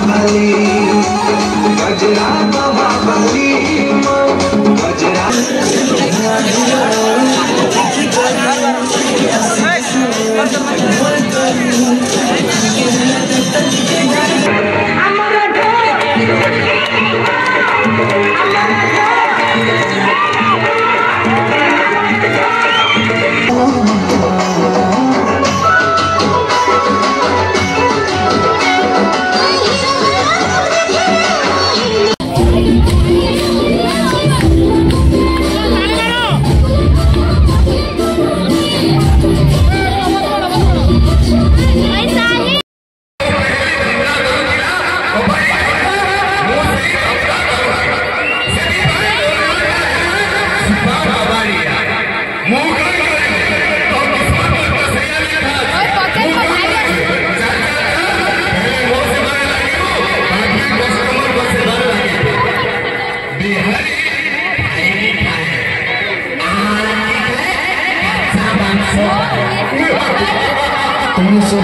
[SPEAKER 14] Bye.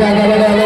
[SPEAKER 4] Gaga